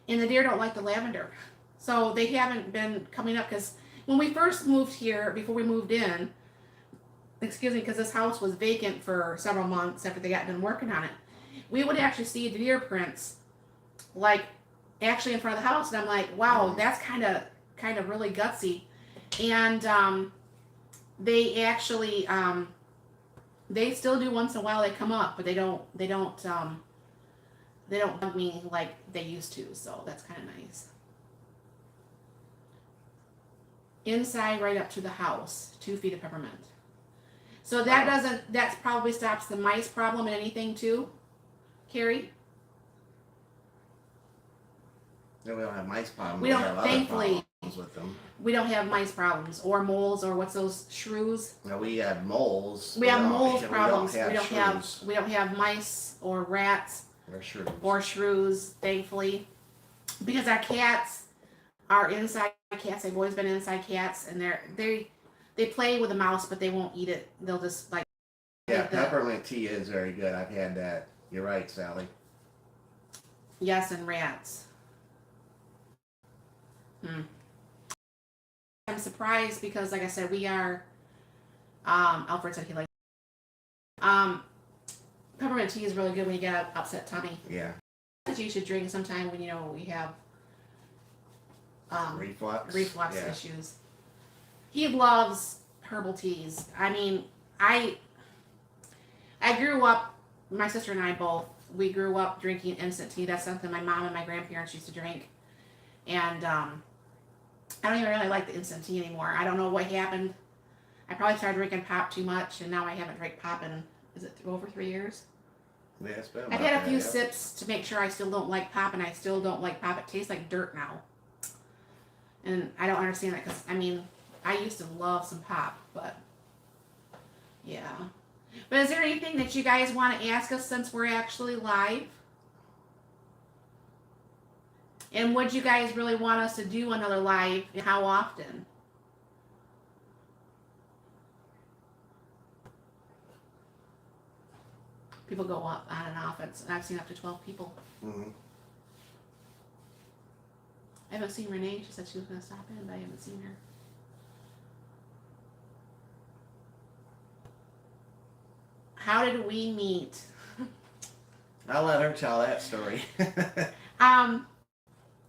And the deer don't like the lavender, so they haven't been coming up. Because when we first moved here, before we moved in, excuse me, because this house was vacant for several months after they got done working on it, we would actually see deer prints, like actually in front of the house, and I'm like, wow, that's kind of really gutsy. And they actually they still do once in a while. They come up, but they don't bug me like they used to. So that's kind of nice. Inside, right up to the house, 2 feet of peppermint. So that probably stops the mice problem and anything too, Carrie. No, we don't have mice problems. We don't, have other thankfully. problems with them. We don't have mice problems or moles or what's those shrews. No, we have moles. We have don't- moles problems. We shrews. don't have mice or rats Or shrews. or shrews, thankfully, because our cats are inside cats. They've always been inside cats, and they play with a mouse, but they won't eat it. They'll just like Yeah, take the peppermint tea is very good. I've had that. You're right, Sally. yes and rats. Hmm. I'm surprised because, like I said, we are. Alfred said he liked. Um, Peppermint tea is really good when you get an upset tummy. Yeah. That you should drink sometime when we have reflux Yeah. issues. He loves herbal teas. I mean, I grew up. My sister and I both. We grew up drinking instant tea. That's something my mom and my grandparents used to drink. And I don't even really like the instant tea anymore. I don't know what happened. I probably started drinking pop too much, and now I haven't drank pop in, is it over 3 years? Yeah, it's been I've had a few sips to make sure I still don't like pop, and I still don't like pop. It tastes like dirt now. And I don't understand that because, I mean, I used to love some pop, but yeah. But is there anything that you guys want to ask us since we're actually live? And would you guys really want us to do another live, and how often? People go up on and off. I've seen up to 12 people. Mm-hmm. I haven't seen Renee. She said she was going to stop in, but I haven't seen her. How did we meet? I'll let her tell that story. Um,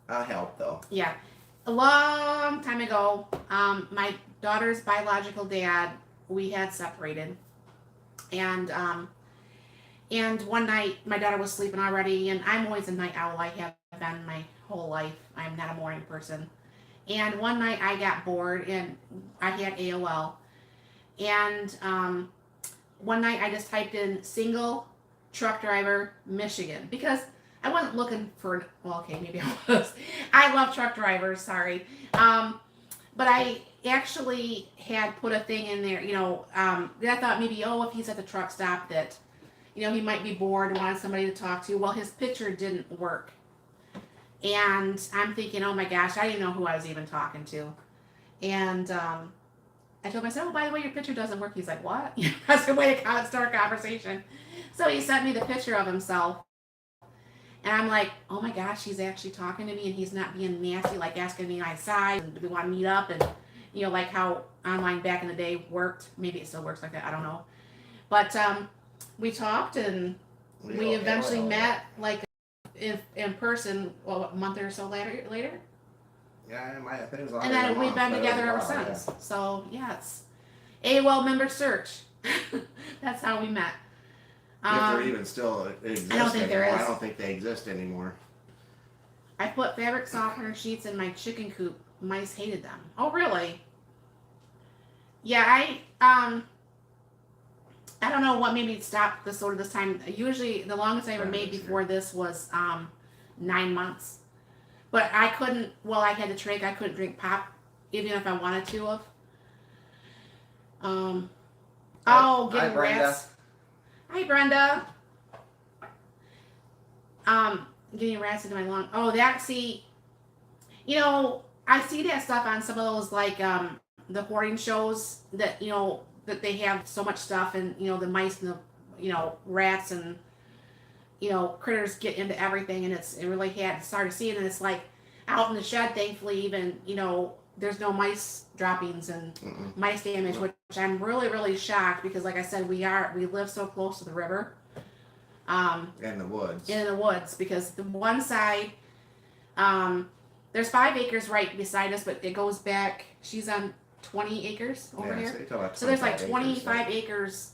I'll help though. Yeah. A long time ago, my daughter's biological dad, we had separated. And one night, my daughter was sleeping already, and I'm always a night owl. I have been my whole life. I'm not a morning person. And one night, I got bored, and I had AOL. And one night, I just typed in single truck driver, Michigan, because I wasn't looking for, well, okay, maybe I was. I love truck drivers, sorry. But I actually had put a thing in there, I thought maybe, if he's at the truck stop that, he might be bored and wanted somebody to talk to. Well, his picture didn't work. And I'm thinking, oh my gosh, I didn't know who I was even talking to. And I told myself, oh, by the way, your picture doesn't work. He's like, what? That's the way to start a conversation. So he sent me the picture of himself. And I'm like, oh my gosh, he's actually talking to me and he's not being nasty, like asking me my size and do we want to meet up and, like how online back in the day worked. Maybe it still works like that. I don't know. But we talked and we eventually met like in person, a month or so later. Yeah, I think it was and then we've been together ever since. Yeah. So, yeah, it's AOL member search. That's how we met. If they're even still exist I don't think there is. I don't think they exist anymore. I put fabric softener sheets in my chicken coop. Mice hated them. Oh, really? Yeah, I don't know what made me stop this order this time. Usually, the longest I ever made before this was 9 months. But I couldn't. Well, I had to drink. I couldn't drink pop, even if I wanted to have. Getting rats. Hi, Brenda. Getting rats into my lung. Oh, I see that stuff on some of those, like, the hoarding shows that, that they have so much stuff and, the mice and the, rats and, critters get into everything and it really started seeing and it's like out in the shed, thankfully, even, there's no mice droppings and mice damage, which I'm really, really shocked because, like I said, we live so close to the river. In the woods. In the woods, because the one side, there's 5 acres right beside us, but it goes back. She's on 20 acres over here. So there's like 25 acres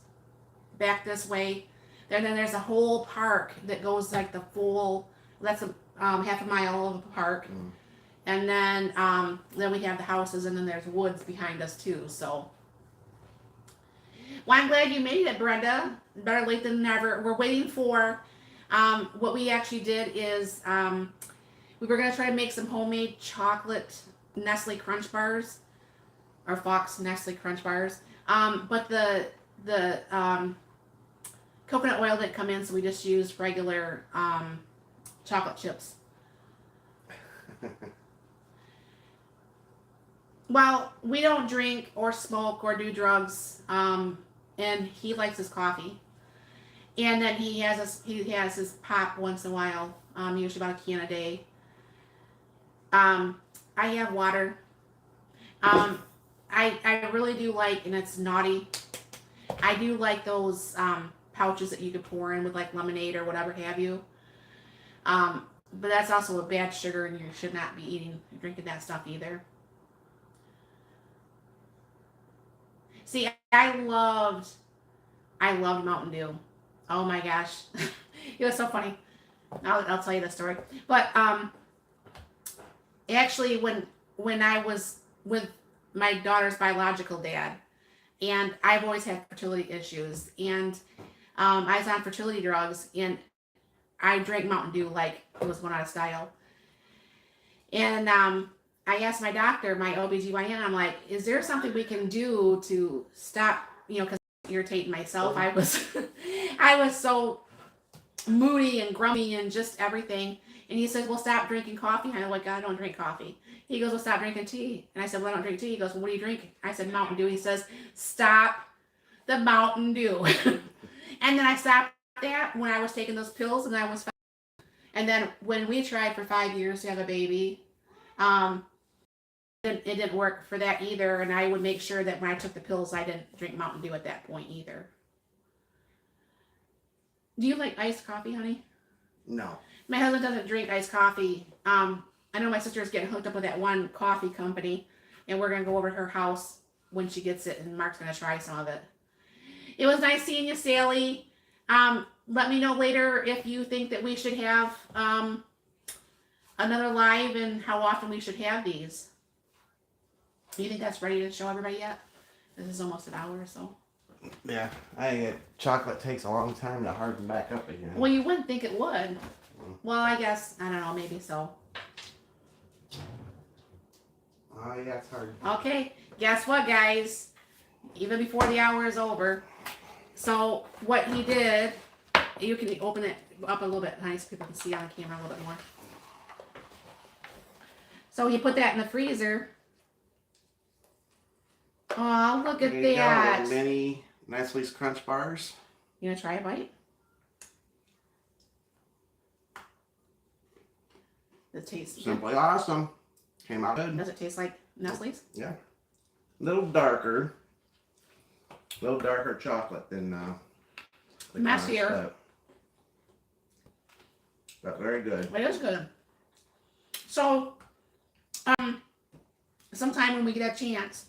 back this way. And then there's a whole park that goes like the full. That's half a mile of the park. And then we have the houses, and then there's woods behind us too. So, well, I'm glad you made it, Brenda. Better late than never. We're waiting for. What we actually did is we were gonna try to make some homemade chocolate Nestle Crunch bars, or Fox Nestle Crunch bars. But the coconut oil didn't come in, so we just used regular chocolate chips. Well, we don't drink or smoke or do drugs. And he likes his coffee. And then he has his pop once in a while. Usually about a can a day. I have water. Um, I really do like, and it's naughty. I do like those pouches that you could pour in with like lemonade or whatever have you. But that's also a bad sugar, and you should not be drinking that stuff either. See, I loved Mountain Dew. Oh my gosh, it was so funny. I'll tell you the story. But actually, when I was with my daughter's biological dad, and I've always had fertility issues, and I was on fertility drugs, and I drank Mountain Dew like it was going out of style. And I asked my doctor, my OBGYN, I'm like, is there something we can do to stop, because irritating myself. I was I was so moody and grumpy and just everything. And he says, well, stop drinking coffee. I'm like, I don't drink coffee. He goes, well, stop drinking tea. And I said, well, I don't drink tea. He goes, well, what do you drink? I said, Mountain Dew. He says, stop the Mountain Dew. And then I stopped that when I was taking those pills, and I was fine. And then when we tried for 5 years to have a baby, um, it didn't work for that either. And I would make sure that when I took the pills, I didn't drink Mountain Dew at that point either. Do you like iced coffee, honey? No. My husband doesn't drink iced coffee. I know my sister is getting hooked up with that one coffee company, and we're gonna go over to her house when she gets it, and Mark's gonna try some of it. It was nice seeing you, Sally. Let me know later if you think that we should have another live and how often we should have these. Do you think that's ready to show everybody yet? This is almost an hour or so. Yeah, chocolate takes a long time to harden back up again. Well, you wouldn't think it would. Well, I guess, I don't know, maybe so. Oh, yeah, it's hard. Okay, guess what, guys? Even before the hour is over. So, what he did, you can open it up a little bit, honey, so people can see on the camera a little bit more. So, he put that in the freezer. Oh, look at that. Mini Nestle's Crunch Bars. You gonna try a bite? It tastes Simply awesome. Came out good. Does it taste like Nestle's? Yeah. A little darker chocolate than the Messier. Crunch, but very good. It is good. So, sometime when we get a chance,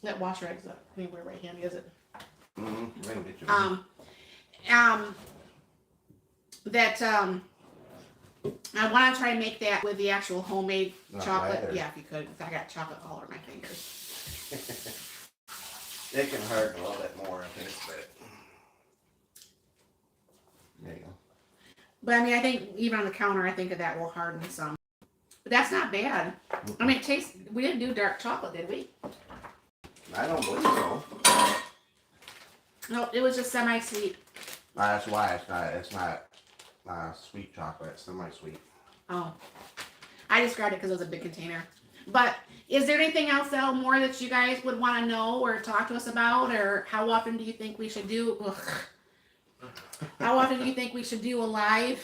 that washer eggs up anywhere right handy, is it? Mm-hmm. I want to try and make that with the actual homemade chocolate. Either. Yeah, if you could. I got chocolate all over my fingers. It can hurt a little bit more if it's but there you go. But I mean, I think even on the counter, I think that will harden some. But that's not bad. I mean, it tastes. We didn't do dark chocolate, did we? I don't believe so. No, it was just semi-sweet. That's why it's not sweet chocolate. It's semi-sweet. Oh, I described it because it was a big container. But is there anything else, more that you guys would want to know or talk to us about, or how often do you think we should do? How often do you think we should do a live?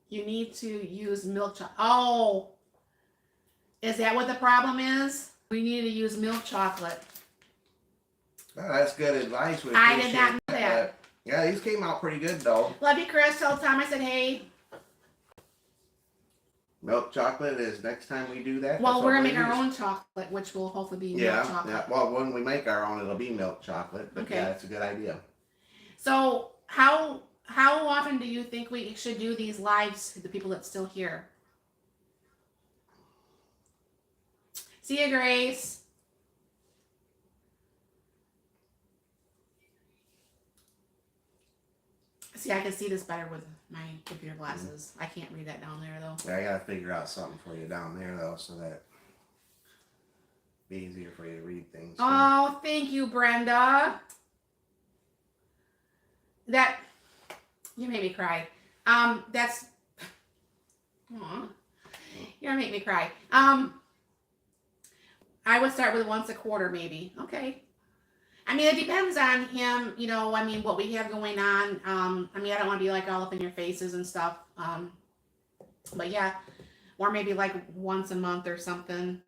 You need to use milk chocolate. Oh, is that what the problem is? We need to use milk chocolate. Oh, that's good advice. I did not know that. Yeah, these came out pretty good though. Love you, Chris. Tell Tom I said hey. Milk chocolate is next time we do that. Well, we're gonna make our own chocolate, which will hopefully be milk chocolate. Yeah. Well, when we make our own, it'll be milk chocolate. But okay. Yeah, that's a good idea. So how often do you think we should do these lives to the people that's still here? See you, Grace. See, I can see this better with my computer glasses. I can't read that down there, though. Yeah, I gotta figure out something for you down there, though, so that be easier for you to read things. Oh, thank you, Brenda. That, you made me cry. That's, aw, you're gonna make me cry. I would start with once a quarter, maybe. Okay. I mean, it depends on him, you know, I mean, what we have going on. I mean, I don't want to be like all up in your faces and stuff. But yeah, or maybe like once a month or something.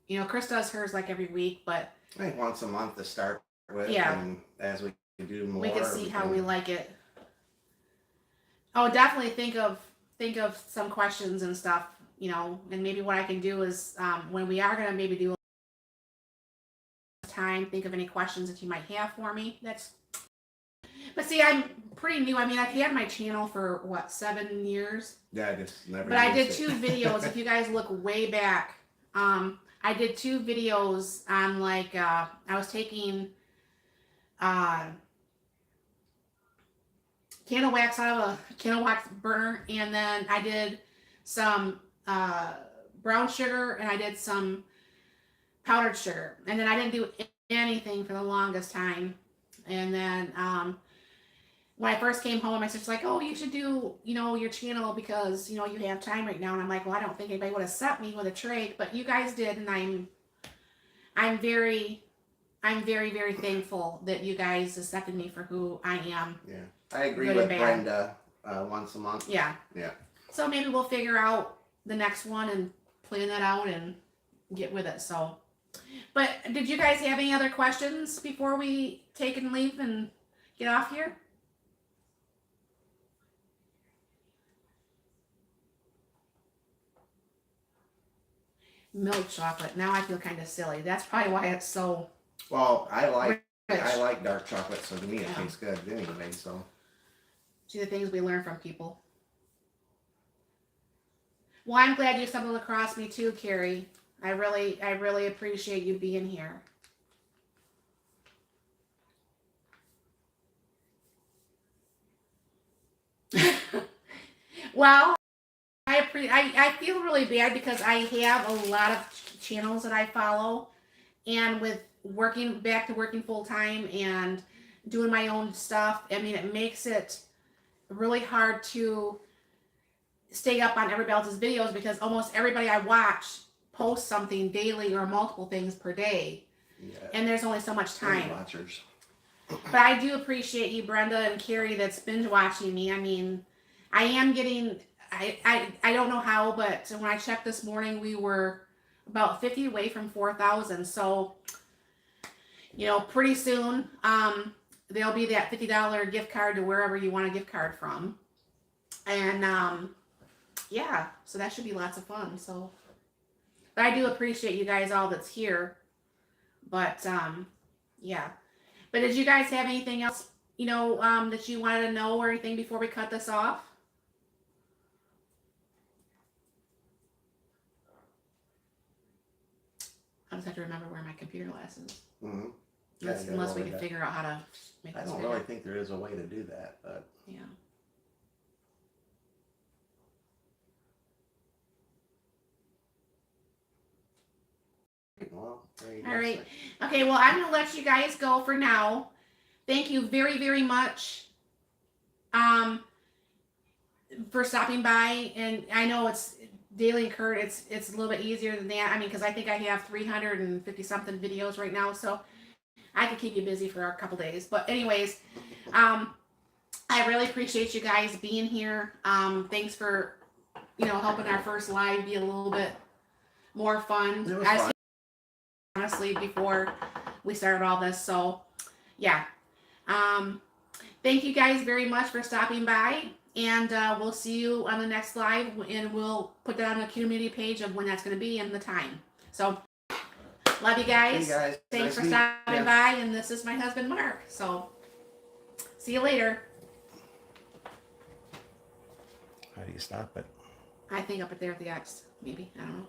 You know, Chris does hers like every week, but I think once a month to start with, yeah, and as we do more, we can see how we like it. Oh, definitely think of some questions and stuff, you know, and maybe what I can do is when we are gonna maybe do time, think of any questions that you might have for me. But see, I'm pretty new. I mean, I've had my channel for what, 7 years? Yeah, I just never. But I did 2 videos. If you guys look way back, I did 2 videos on like I was taking candle wax out of a candle wax burner, and then I did some brown sugar, and I did some powdered sugar, and then I didn't do anything for the longest time. And then when I first came home, my sister's like, "Oh, you should do, you know, your channel because you know you have time right now." And I'm like, "Well, I don't think anybody would have sent me with a tray, but you guys did, and I'm very very thankful that you guys accepted me for who I am." Yeah, I agree with Brenda. Once a month. Yeah. Yeah. So maybe we'll figure out the next one and plan that out and get with it. So, but did you guys have any other questions before we take and leave and get off here? Milk chocolate. Now I feel kind of silly. That's probably why it's so. Well, I rich. like dark chocolate, so to me it tastes good anyway. So. See the things we learn from people. Well, I'm glad you stumbled across me too, Carrie. I really appreciate you being here. Well, I feel really bad because I have a lot of channels that I follow, and with working back to working full time and doing my own stuff, I mean, it makes it really hard to stay up on everybody else's videos because almost everybody I watch posts something daily or multiple things per day. Yeah. And there's only so much time. Watchers. But I do appreciate you, Brenda and Carrie, that's binge watching me. I mean, I am getting, I don't know how, but when I checked this morning, we were about 50 away from 4,000. So, you know, pretty soon, there'll be that $50 gift card to wherever you want a gift card from. And, yeah, so that should be lots of fun. So, but I do appreciate you guys all that's here. But, yeah. But did you guys have anything else, you know, that you wanted to know or anything before we cut this off? I just have to remember where my computer glass is. Mm-hmm. Unless we can figure out how to make this. I don't really think there is a way to do that, but yeah. Well, all right. Okay, well, I'm going to let you guys go for now. Thank you very, very much for stopping by. And I know it's daily incurred. It's a little bit easier than that. I mean, because I think I have 350 something videos right now. So I could keep you busy for a couple days. But anyways, I really appreciate you guys being here. Thanks for, you know, helping our first live be a little bit more fun. It was fun. Honestly, before we started all this. So yeah, thank you guys very much for stopping by, and we'll see you on the next live, and we'll put that on the community page of when that's going to be and the time. So love you guys. Hey guys. Thanks for stopping by, and this is my husband Mark. So see you later. How do you stop it? I think up there at the X, maybe. I don't know.